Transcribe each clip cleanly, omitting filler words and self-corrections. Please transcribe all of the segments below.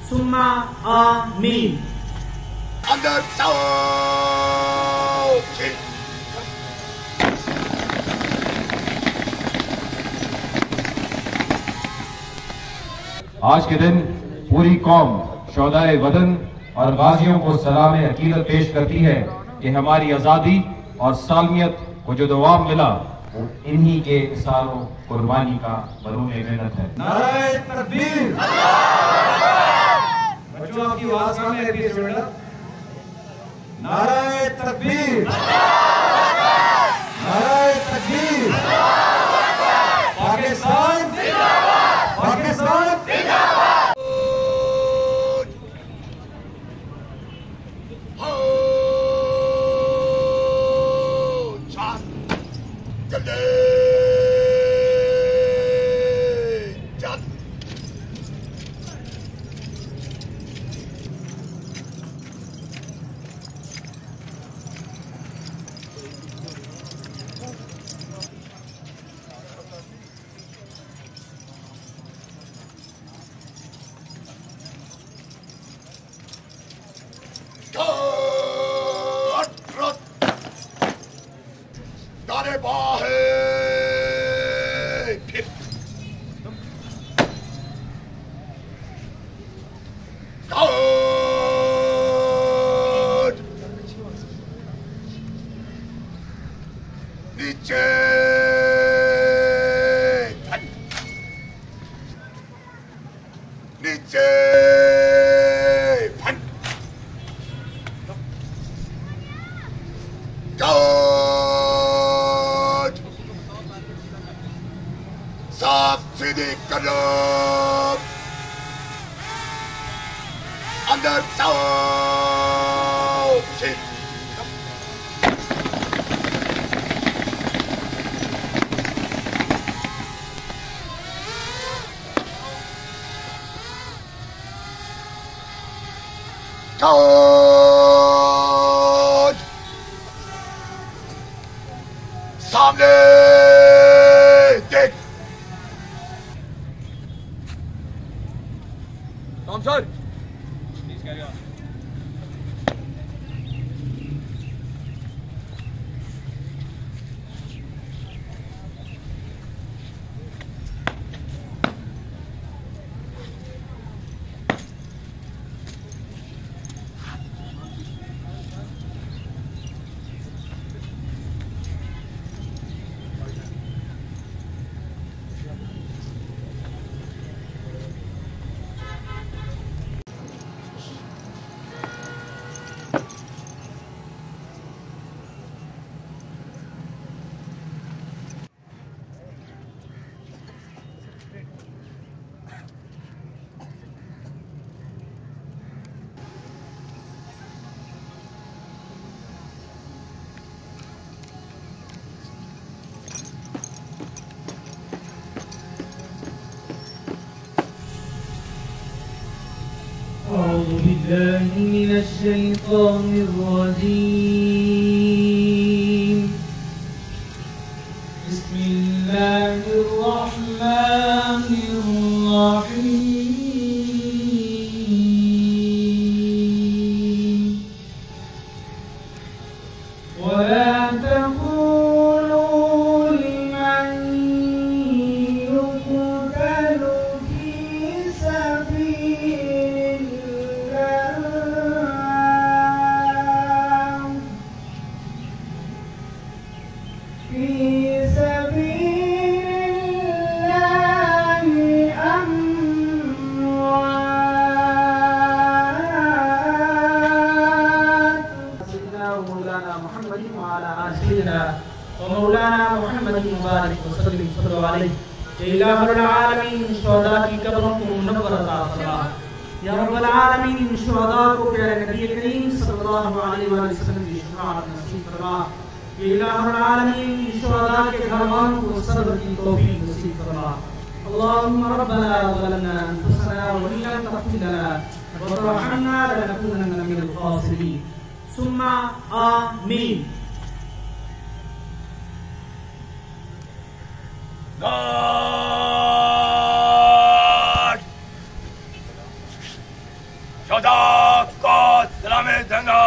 सुम्मा आमीन। अंदर आज के दिन पूरी कौम शोहदाए वतन और गाजियों को सलाम अकीदत पेश करती है कि हमारी आज़ादी और सालमियत को जो दवाब मिला वो इन्हीं के सालों कुर्बानी का मरून मेहनत है। नारे तकबीर। बच्चों आपकी आवाज कम है, नारे तकबीर, नारे तकबीर। पाकिस्तान पाकिस्तान अंदर सामने देख। Tom sir. Please carry on. أعوذ بالله من الشيطان الرجيم. بسم الله الرحمن الرحيم. ولا تقولوا لمن يقتل في سبيل मौलाना मोहम्मद मुबारक वसल्लम सल्लल्लाहु अलैहि इलाहुल आलमीन शुहदा की कब्रों को मुनव्वर अता फरमा। या रब्बल आलमीन शुहदा को प्यारे नबी करीम सल्लल्लाहु अलैहि वसल्लम की शफाअत नसीब फरमा। इलाहुल आलमीन शुहदा के घरवालों को सब्र की तौफीक नसीब फरमा। اللهم ربنا ظلمنا أنفسنا وإن لم تغفر لنا وترحمنا لنكونن من الخاسرين ثم آمين. गार्ड शोधा को सलामी देंगे।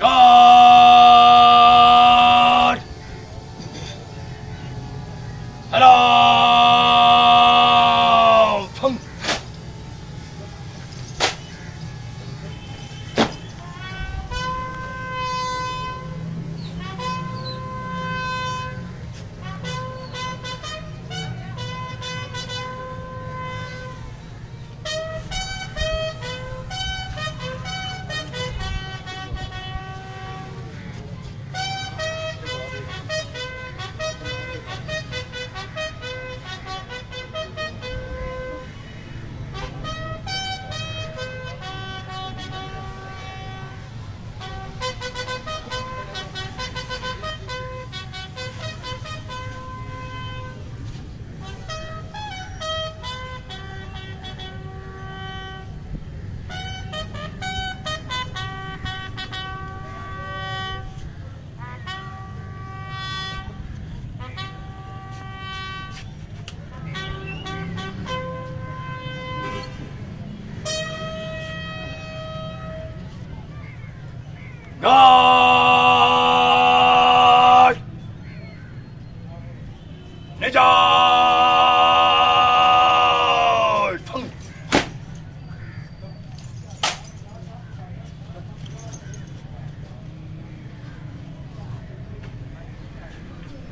गार्ड सलाम। गार्ड निजात।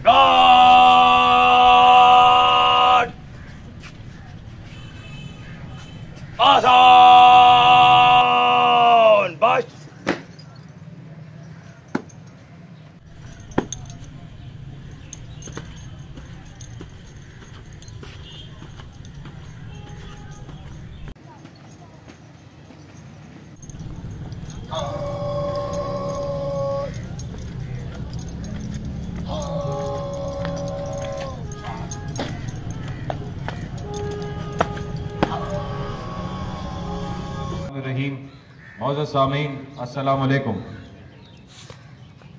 गार्ड आसान बस। रहीम मौजूद सामीन अस्सलाम वालेकुम।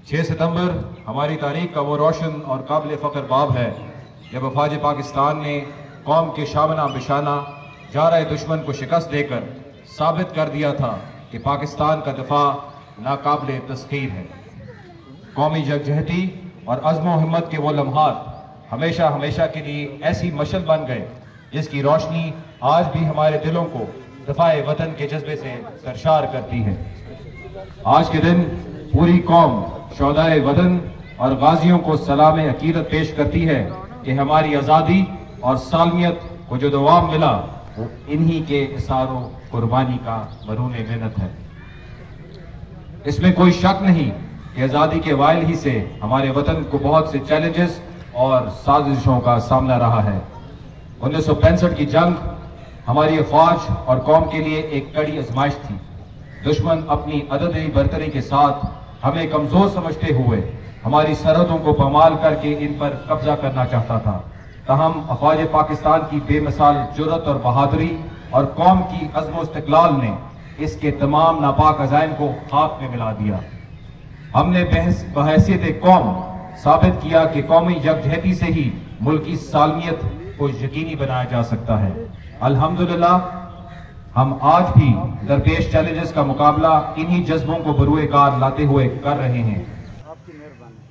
6 सितंबर हमारी तारीख का वो रोशन और काबिल फ़ख्र बाब है जब अफवाज पाकिस्तान ने कौम के शाबना बिशाना जारह दुश्मन को शिकस्त देकर साबित कर दिया था कि पाकिस्तान का दफा नाकाबिल तस्खीर है। कौमी यकजहती और अज़्म हिम्मत के वो लम्हात हमेशा हमेशा के लिए ऐसी मशल बन गए जिसकी रोशनी आज भी हमारे दिलों को दफाए वतन के जज्बे से सरशार करती है। आज के दिन पूरी कौम शोहदाए वतन और गाजियों को सलाम अकीदत पेश करती है कि हमारी आज़ादी और सालमियत को जो दवाम मिला वो इन्हीं के इसारों कुर्बानी का मरून मेहनत है। इसमें कोई शक नहीं कि आज़ादी के वाइल ही से हमारे वतन को बहुत से चैलेंजेस और साजिशों का सामना रहा है। 1965 की जंग हमारी अफवाज और कौम के लिए एक कड़ी आजमाइश थी। दुश्मन अपनी अददी बरतरी के साथ हमें कमजोर समझते हुए हमारी सरहदों को पामाल करके इन पर कब्जा करना चाहता था। तहम अफवाज पाकिस्तान की बेमिसाल जुर्रत और बहादुरी और कौम की अज़्म इस्तिक़लाल ने इसके तमाम नापाक अज़ाइम को खाक में मिला दिया। हमने बहैसियत कौम साबित किया कि कौमी यकजहती से ही मुल्की सालमियत को यकीनी बनाया जा सकता है। अल्हम्दुलिल्लाह हम आज भी दरपेश चैलेंजेस का मुकाबला इन्हीं जज्बों को बरूए कार लाते हुए कर रहे हैं।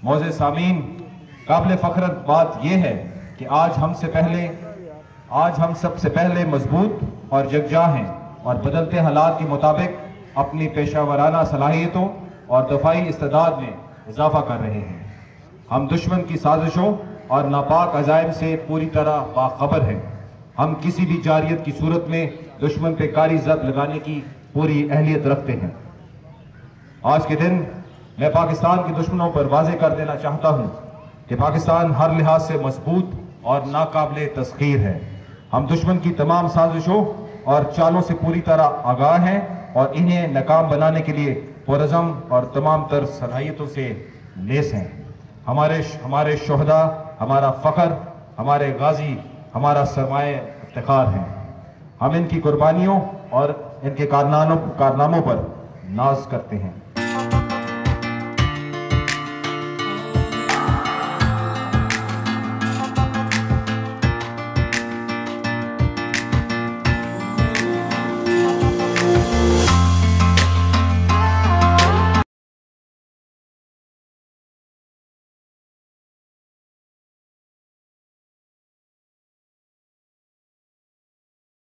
मौज़े सामीन, काबिल फ़ख्र बात यह है कि आज हम सबसे पहले मजबूत और यकजा हैं और बदलते हालात के मुताबिक अपनी पेशावराना सलाहियतों और दफाई इस्तेदाद में इजाफा कर रहे हैं। हम दुश्मन की साजिशों और नापाक अज़ाइम से पूरी तरह बाखबर हैं। हम किसी भी जारियत की सूरत में दुश्मन पे कारी जद लगाने की पूरी अहलियत रखते हैं। आज के दिन मैं पाकिस्तान के दुश्मनों पर वाज़ेह कर देना चाहता हूं कि पाकिस्तान हर लिहाज से मजबूत और नाकाबिल तस्खीर है। हम दुश्मन की तमाम साजिशों और चालों से पूरी तरह आगाह हैं और इन्हें नाकाम बनाने के लिए पुरज़म और तमाम तर सलाहियतों से लेस हैं। हमारे शोहदा हमारा फख्र, हमारे गाजी हमारा सरमाए इफ्तिखार हैं। हम इनकी कुर्बानियों और इनके कारनामों पर नाज करते हैं।